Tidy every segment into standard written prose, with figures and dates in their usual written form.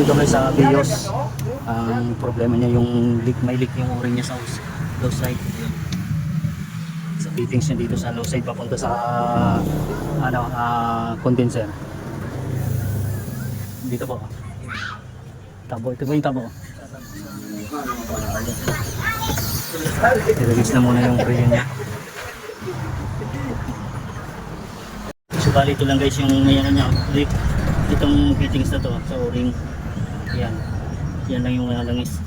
dito guys sa Bios. Ang problema niya yung leak, may leak yung o-ring niya sa low side. Ayan. Sa fittings niya dito sa low side papunta sa condenser. Dito po. Tabo, ito po yung tabo. I-release na muna yung preno niya. So bali ito lang guys yung may ano niya, leak. Itong fittings na to sa o-ring. Yan. Yan lang yung langis.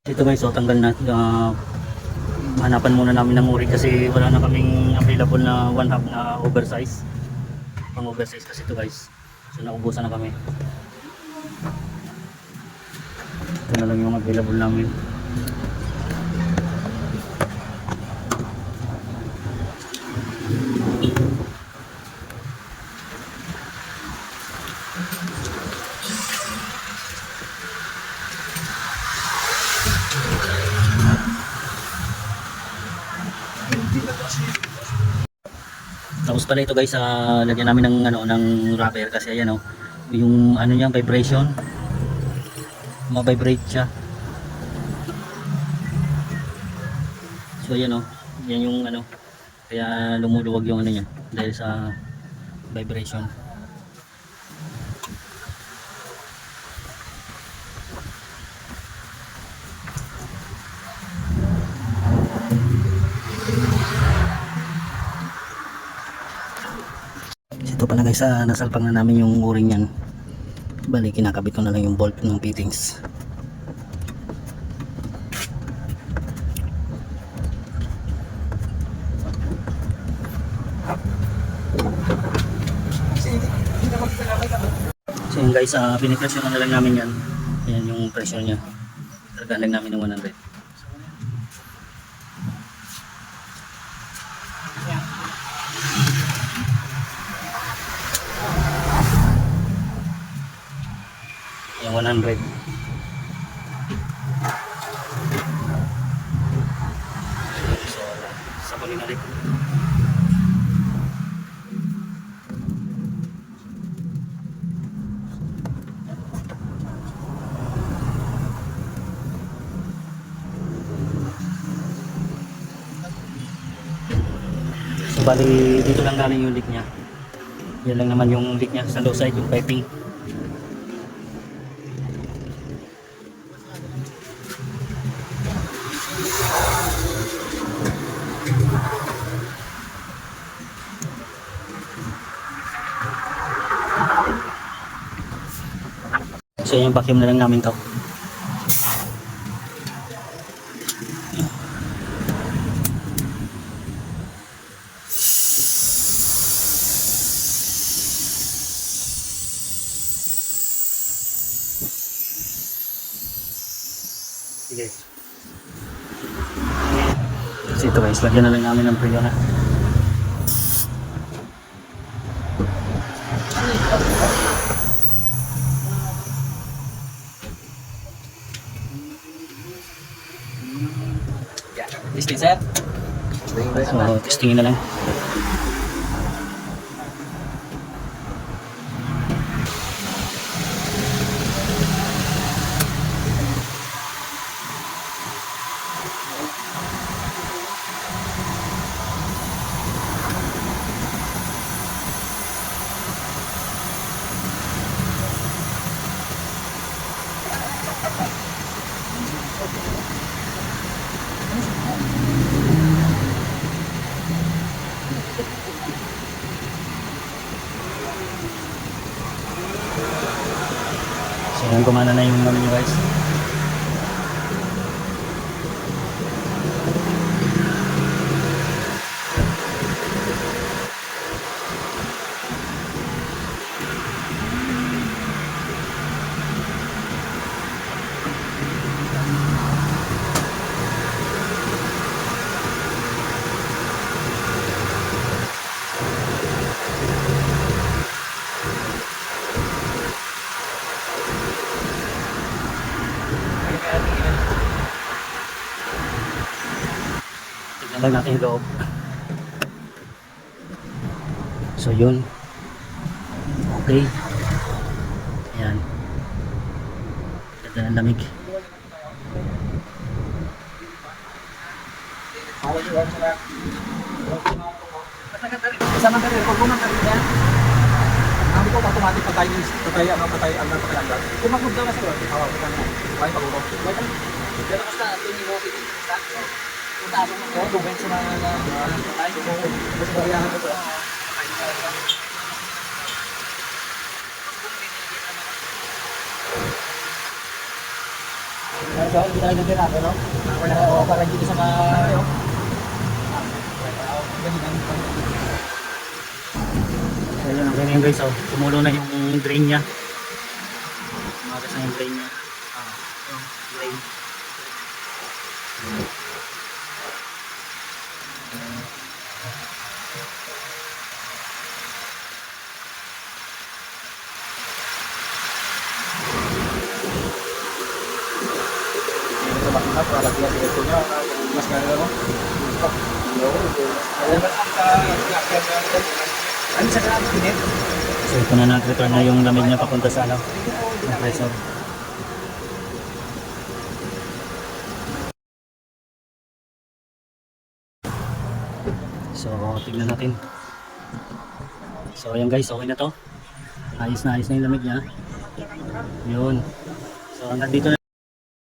Ito guys, so tanggal na. Hanapan muna namin ng o-ring kasi wala na kaming available na 1/2 na oversize. Pang oversize kasi ito guys. So naubusan na kami. Ito na lang yung available namin. Tapos pala ito guys, lagyan namin ng ng rubber kasi ayan oh, yung ano niya vibration. Ma-vibrate siya. So ayan oh, yan yung ano, kaya lumuluwag yung ano niya dahil sa vibration. Ito pala guys, nasalpang na namin yung o-ring yan. Bali kinakabit ko na lang yung bolt ng fittings. So yun guys, pinipresyon na lang namin yan. Ayan yung pressure nya. Kargaan lang namin ng 100. Yung 100. So sabunin ulit. So bali dito lang galing yung leak nya. Yan lang naman yung leak nya sa low side, yung piping. So yung vacuum na lang namin to. Sige. So ito guys, lagyan na lang namin ng preno na. Testing sir. So testingin na lang. So yan, gumana na yung ano nyo guys. Tignan lang natin yung loob. So yun. Okay. Ayan. Ganda ng lamig. Isa man tayo, pag buman tayo yan, ang ko automatic patay ang agad. Kung magmugdaw na sila, may pagulong. Pero basta, ito ni Rocky, basta, kung taas mo ko, kung benso na patay, mas bariyahan ko ito. So, hindi tayo nagkirado, no? Para dito sa mga, So yun ang ganyan guys, oh. Tumulo na yung drain niya. Umagas na yung drain niya. Yung drain. sa makina para lagyan sa ito niya, mas gano'n mo. Ano sa kanang pinit? So ito na nag-return na yung lamig niya papunta sa ano, compressor. So tignan natin. So ayan guys, okay na to. Ayos na yung lamig niya. Yun. So hanggang dito na.